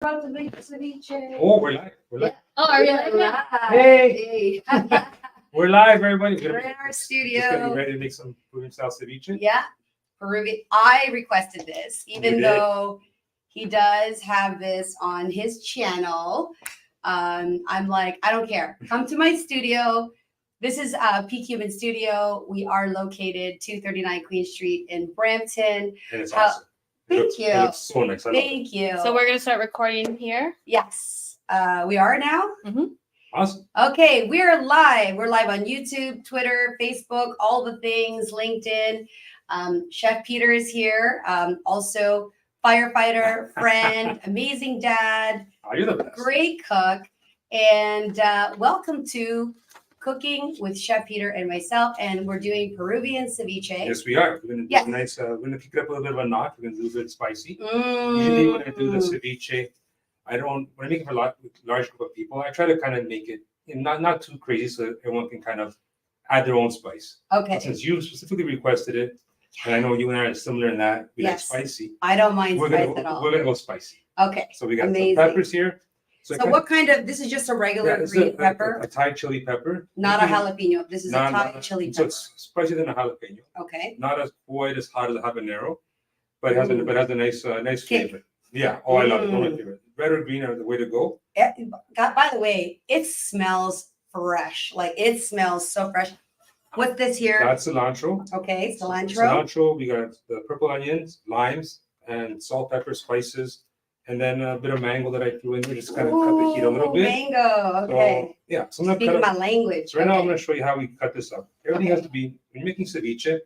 About to make ceviche. Oh, we're live. We're live. Oh, are you live? Hey. We're live, everybody. We're in our Just getting studio. ready to make some Peruvian style ceviche. Yeah, Peruvian. I requested this, even You did? though he does have this on his channel. I'm like, I don't care. Come to my studio. This is PeakHumanStudio. We are located 239 Queen Street in Brampton. And it's awesome. Thank you. It looks so nice. I love it. Thank you. So we're gonna start recording here. Yes, we are now. Awesome. Okay, we're live. We're live on YouTube, Twitter, Facebook, all the things, LinkedIn. Chef Peter is here. Also, firefighter, friend, amazing dad, Oh, you're the best. great cook. And welcome to Cooking with Chef Peter and myself. And we're doing Peruvian ceviche. Yes, we are. We're gonna do Yes. a nice. We're gonna kick it up a little bit of a notch. We're gonna do a bit spicy. Usually, when I do the ceviche, I don't. When I make it for a large group of people, I try to kind of make it not too crazy, so that everyone can kind of add their own spice. Okay, But since you specifically requested it, and I know you and I are similar in that we Yes. like spicy. I don't mind We're spice gonna at all. we're gonna go spicy. Okay, So we got Amazing. some peppers here. so I what kind of, this is just a regular it's green a pepper, Thai chili pepper. not a Mhm. jalapeno. This is a Thai chili So pepper. it's spicier than a jalapeno. Okay. Not as quite as hot as a habanero, but it has a nice Kick. flavor. Yeah. Oh, I love it. One of my Mm. favorite. Red or green are the way to go. God, by the way, it smells fresh. Like it smells so fresh. What's this here? That's cilantro. Okay, cilantro. Cilantro. We got the purple onions, limes, and salt, pepper, spices, and then a bit of mango that I threw in there. Just kind of cut the heat a little Ooh, bit. Mango. Okay. So yeah. So I'm gonna Speaking cut my language. So right now I'm Okay. going to show you how we cut this up. Everything Okay. has to be, when you're making ceviche,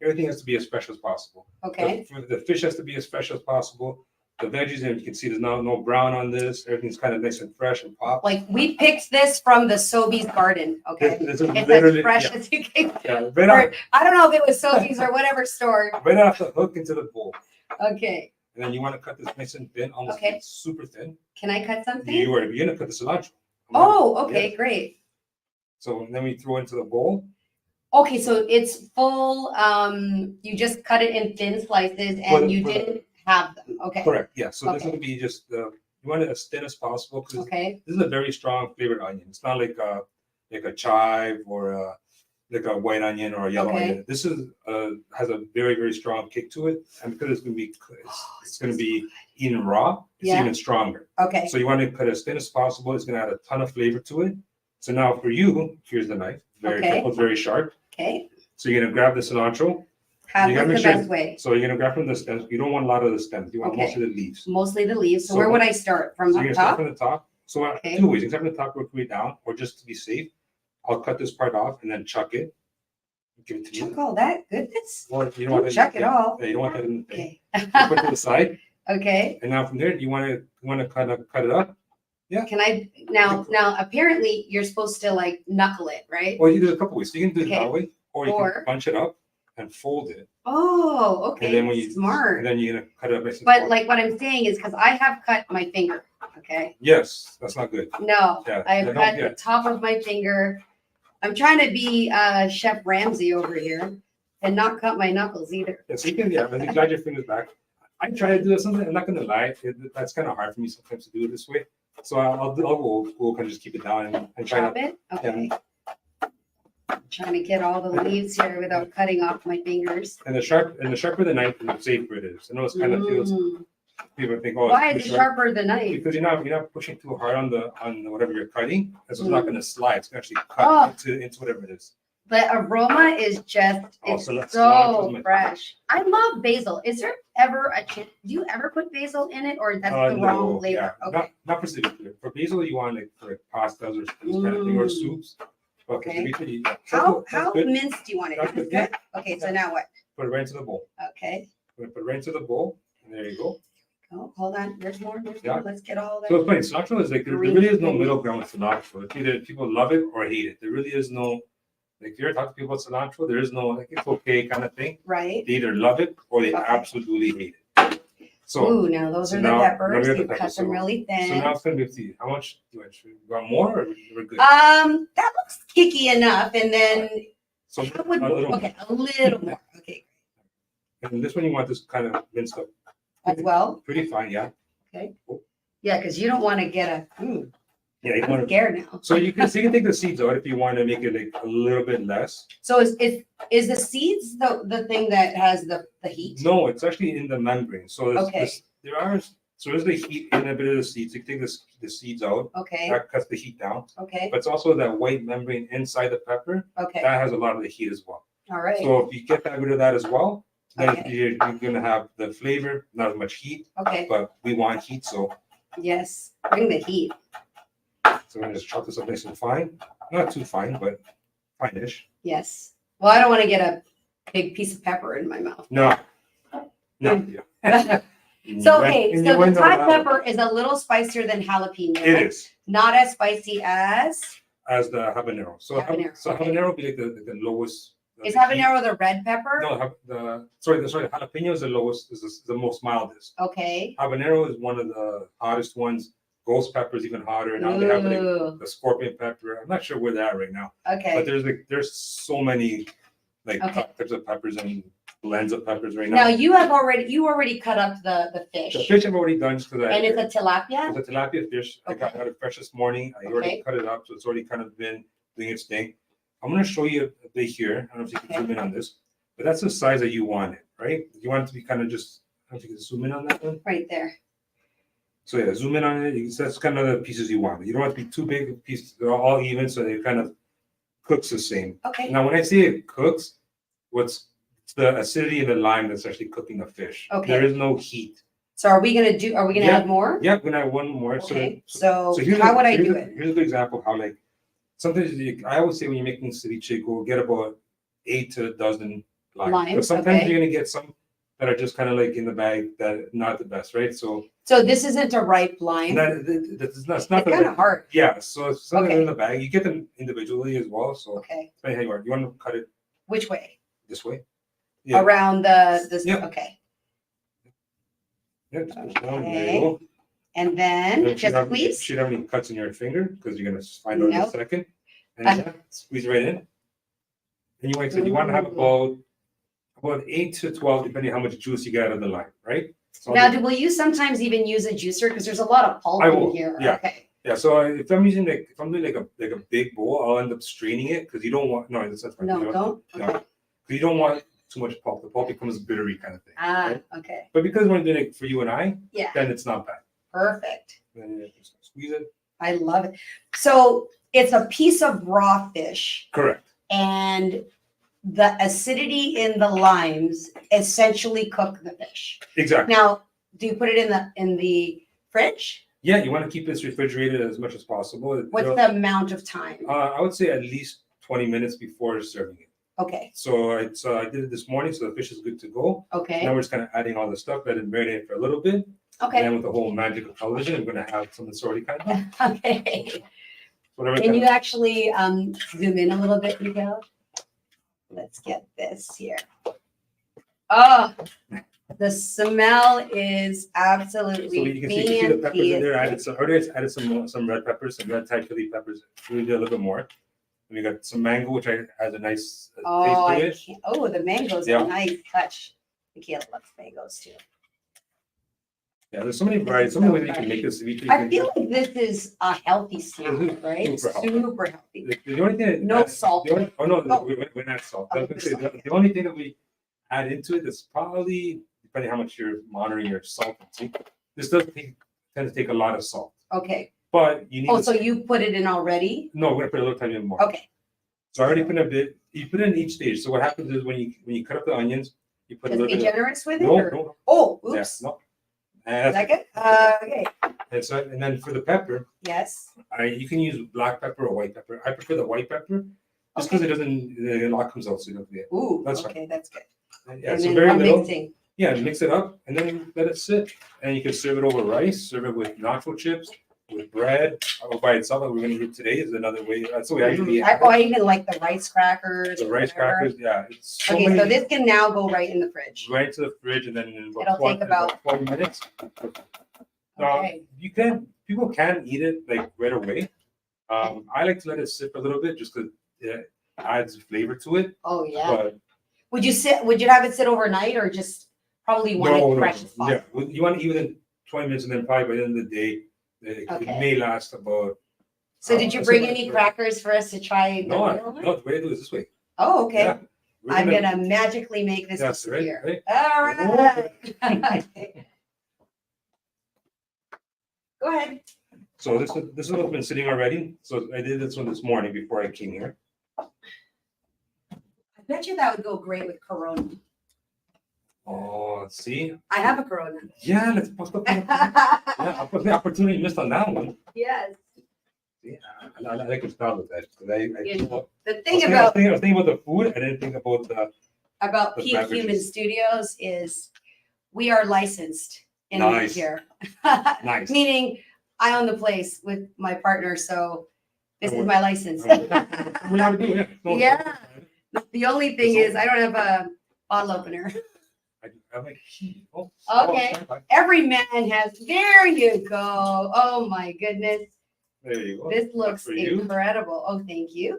everything has to be as fresh as possible. Okay. The fish has to be as fresh as possible. The veggies, and you can see there's no brown on this. Everything's kind of nice and fresh and popped. Like we picked this from the Sobeys garden. Okay. This is It's literally, as fresh yeah, as you can. yeah, Or, I don't know if it was Sobeys or whatever store. right off the hook into the bowl. Okay. And then you want to cut this nice and thin, almost Okay. super thin. Can I cut something? You're going to cut the cilantro. Oh, okay, Yeah. great. So then we throw into the bowl. Okay, so it's full, you just cut it in thin slices and you didn't have them. Okay. Correct. Yeah. So this Okay. will be just you want it as thin as possible because Okay. this is a very strong flavored onion. It's not like a chive or like a white onion or a yellow Okay. onion. This is has a very very strong kick to it, and because it's going to be eaten raw, it's Yeah. even stronger. Okay. So you want to cut it as thin as possible. It's going to add a ton of flavor to it. So now for you, here's the knife. Very Okay. careful, it's very sharp. Okay. So you're going to grab the cilantro. How You gotta what's make the sure- best way? So you're going to grab from the stems. You don't want a lot of the stems. You want Okay. most of the leaves. Mostly the leaves. So So- where would I start? From So the you're gonna start top? from the top. So Okay. two ways. You can start from the top, work your way down, or just to be safe, I'll cut this part off and then chuck it. Give it to Chuck you. all that goodness? Or you don't Don't want that- chuck it yeah, all. Yeah, you don't want that in the thing. Okay. You put it to the side, Okay. and now from there, you want to kind of cut it up. Can I now apparently you're supposed to like knuckle it, right? Or you do it a couple ways. You can do it Okay. that way, or you Or- can bunch it up and fold it, Oh, and then when okay. you Smart. and then you're gonna cut it up. Nice and But small. like what I'm saying is because I have cut my finger. Okay. Yes, that's not good. No, Yeah, I've don't cut the get- top of my finger. I'm trying to be Chef Ramsay over here and not cut my knuckles either. Yeah, so you can but you glide your fingers back. I try to do something. I'm not gonna lie, that's kind of hard for me sometimes to do it this way. So I'll go old school, kind of just keep it down and try Chop to. it. Okay. Trying to get all the leaves here without cutting off my fingers. And the sharper the knife, the safer it is. I know it's kind of feels Mm. people think, oh, Why it's is too it sharp. sharper the knife? Because you're not pushing too hard on the whatever you're cutting, so it's not going to slide. It's going to actually Oh. cut into whatever it is. The aroma is just Oh, it's so that's- so cilantro's my- fresh. I love basil. Is there ever a chance? Do you ever put basil in it, or that's the No, wrong flavor? yeah, Okay. not for ceviche. For basil, you want it for pastas or this kind of thing, or Mm. soups. But for Okay. ceviche, How that's good. minced do you want it? That's Is it good. good? Okay, so now what? Put it right into the bowl. Okay. Put it right into the bowl, and there you go. Oh, hold on. There's more. There's Yeah. more. Let's get all that. So it's funny. Cilantro is like there Green really is no thing. middle ground with cilantro. It's either people love it or hate it. There really is no like if you ever talk to people about cilantro, there is no like it's okay kind of thing. Right. They either love it or they Okay. absolutely hate it. So Ooh, now those so are now- the now we peppers. got the You cut peppers, them so- really so thin. now it's gonna be up to you. How much do you want? You want more or we're good? That looks kicky enough. And then So how would a little okay, a little more. Okay, and this one you want this kind of minced up as well. pretty fine, yeah. Okay. Yeah, because you don't want to get Yeah, you I'm want to. scared now. So you can take the seeds out if you want to make it like a little bit less. So is the seeds the thing that has the heat? No, it's actually in the membrane. So Okay. there's the heat in a bit of the seeds. You take the seeds out. Okay. That cuts the heat down. Okay. But it's also that white membrane inside the pepper Okay. that has a lot of the heat as well. All right. So if you get rid of that as well, then Okay. you're gonna have the flavor, not as much heat. Okay. But we want heat, so Yes. Bring the heat. I'm gonna just chop this up nice and fine. Not too fine, but fine-ish. Yes. Well, I don't want to get a big piece of pepper in my mouth. No. No. So okay, so the Thai pepper is a little spicier than jalapeno. It is. Not as spicy as. As the habanero. So Habanero, okay. habanero would be like the lowest. Is the heat. habanero the red pepper? No, the jalapeno is the lowest, is the most mildest. Okay. Habanero is one of the hottest ones. Ghost pepper is even hotter. Now they have like Ooh. the scorpion pepper. I'm not sure where they're at right now. Okay. But there's so many like Okay. types of peppers and blends of peppers right now. Now you already cut up the fish. The fish I've already done just because And it's a tilapia? it's a tilapia fish. I got it fresh this morning. I already Okay. cut it up, so it's already kind of been doing its thing. I'm gonna show you a bit here. I don't know if you can Okay. zoom in on this, but that's the size that you want it, right? You want it to be kind of just, I don't know if you can zoom in on that one. Right there. So yeah, zoom in on it. That's kind of the pieces you want. You don't want it to be too big pieces. They're all even, so they kind of cooks the same. Okay. Now, when I say it cooks, it's the acidity in the lime that's actually cooking the fish. Okay. There is no heat. So are we gonna Yeah. add more? Yeah, we're gonna add one more. Okay. So So here's how a- would I here's do a- it? Here's a good example of how like sometimes I always say when you're making ceviche, go get about 8 to a dozen limes. Limes, But sometimes okay. you're gonna get some that are just kind of like in the bag that are not the best, right? So So this isn't a ripe lime? that's not It's kind of hard. Yeah, so it's something Okay. in the bag. You get them individually as well. So Okay. depending how you are, you want to cut it Which way? this way. Yeah. Around the Yeah. okay. Yeah, just push down. There Okay. you go. And then You just should squeeze. have any cuts in your finger because you're gonna find out in a Nope. second. And yeah, squeeze right in. And you want to have about 8 to 12, depending how much juice you get out of the lime, right? So Now, will you sometimes even use a juicer? Because there's a lot of pulp I in will, here. yeah. Okay. yeah, so if I'm using if I'm doing like a big bowl, I'll end up straining it because you don't want that's fine. No, You don't? no. Okay. 'Cause you don't want too much pulp. The pulp becomes bittery kind of thing. Ah, right? okay. But because we're doing it for you and I, Yeah. then it's not bad. Perfect. Then you just squeeze it. I love it. So it's a piece of raw fish, Correct. and the acidity in the limes essentially cook the fish. Exactly. Now, do you put it in the fridge? Yeah, you want to keep this refrigerated as much as possible. What's the amount of time? I would say at least 20 minutes before serving it. Okay. So I did it this morning, so the fish is good to go. Okay. Now we're just kind of adding all the stuff, let it marinate for a little bit. And Okay. then with the whole magic of television, I'm gonna have something that's already kind of done. Okay. Whatever. Can you actually zoom in a little bit, Miguel? Let's get this here. Oh, the smell is absolutely So you can see the peppers in there. I fantastic. already added some red peppers, some red Thai chili peppers. We did a little bit more. And we got some mango, which has a nice Oh, I taste can't. Oh, the mango's Yeah. a nice touch. Michaela loves mangoes too. to it. Yeah, there's so many varieties, so many ways you can make this ceviche. I feel like this is a healthy snack, right? Super healthy. Super healthy. The only thing that No salt. oh no, Oh. we're not salt. Oh, I was gonna say, salt. the only thing that we add into it is probably depending how much you're monitoring your salt intake. This does tend to take a lot of salt, Okay. but you need. Oh, to- so you put it in already? No, we're gonna put a little tiny bit more. Okay. So I already put in a bit. You put it in each stage. So what happens is when you cut up the onions, you put a Just little be bit. generous with it? No, or- no, Oh, yeah, oops. no. Is that good? Okay. And then for the pepper, Yes. you can use black pepper or white pepper. I prefer the white pepper just because it doesn't, a lot comes out, so you don't forget. Ooh, That's fine. okay, that's good. Yeah, And so then very I'm little. mixing. Yeah, mix it up and then let it sit. And you can serve it over rice, serve it with nacho chips, with bread, or by itself. Like we're gonna do today is another way. That's the way I usually have I it. even like the rice crackers. The or rice whatever. crackers, yeah. It's so Okay, many, so this can now go right in the fridge. right into the fridge and then in It'll about, take about- 40 minutes. Now, Okay. people can eat it like right away. I like to let it sit for a little bit just because it adds flavor to it. Oh, yeah. But Would you have it sit overnight or just probably want it fresh as yeah, possible? you want to eat within 20 minutes and then probably by the end of the day, It Okay. may last about. So did you I'll bring say any about- crackers for us to try? No, the real one? no. The way to do it is this way. Oh, okay. Yeah. We're I'm gonna magically make this That's right, disappear. right. All right. Go ahead. So this one has been sitting already. So I did this one this morning before I came here. I bet you that would go great with Corona. Oh, see. I have a Corona. Yeah, let's post up. Yeah, the opportunity missed on that one. Yes. Yeah, I like to start with that because The I thing was about thinking about the food. I didn't think about the the Peak Human beverages. Studios is we are licensed in Nice. here. nice. Meaning I own the place with my partner, so this is my license. We're not doing it. No, Yeah. The only thing It's is I don't have a bottle opener. I'm like, oh, Okay. sorry. Every man has. There you go. Oh my goodness. There you go. This That's looks for you. incredible. Oh, thank you.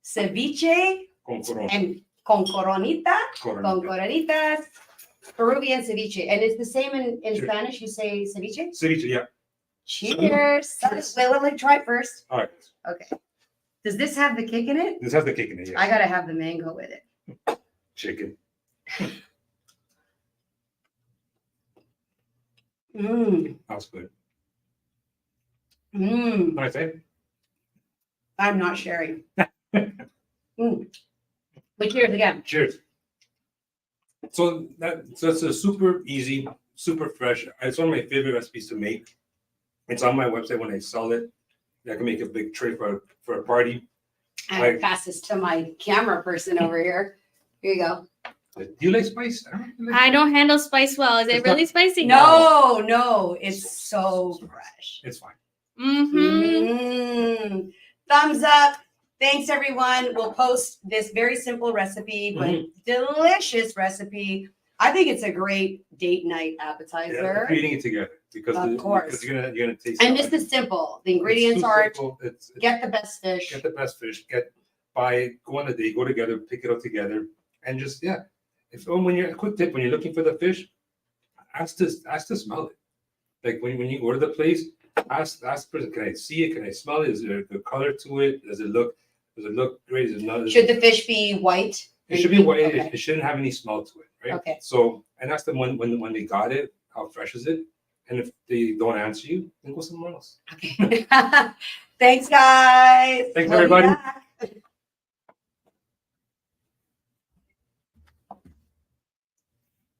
Ceviche Con corona. and con coronita, con Coronita. coronitas, Peruvian ceviche. And it's the same in Sure. Spanish. You say ceviche? Ceviche, yeah. Cheers. Cheers. Wait, let me try it first. All right. Okay. Does this have the kick in it? This has the kick in it. Yeah. I gotta have the mango with it. Chicken. Mmm. That's good. Mmm. Nice, eh? I'm not sharing. Mm. But cheers again. Cheers. So that's a super easy, super fresh. It's one of my favorite recipes to make. It's on my website when I sell it. I can make a big tray for a party. I'm Right. gonna pass this to my camera person over here. Here you go. Do you like spice? I don't handle spice well. Is it It's really spicy? No, it's so fresh. It's fine. Mm-hmm. Thumbs up. Thanks, everyone. We'll post this very simple recipe, but delicious recipe. I think it's a great date night Yeah, appetizer. we're eating it together because Of course. because you're gonna taste. And it. this is simple. The It's ingredients super are simple. It's get the best fish. get the best fish. Go on a date, go together, pick it up together, and just when you're a quick tip when you're looking for the fish, ask to smell it. Like when you order the place, ask the person, can I see it? Can I smell it? Is there a good color to it? Does it look great? Is it not? Should the fish be white? It should be white. Okay. It shouldn't have any smell to it, right? Okay. So and ask them when they got it, how fresh is it? And if they don't answer you, then go somewhere else. Okay. Thanks, guys. Thanks, We'll be everybody. back.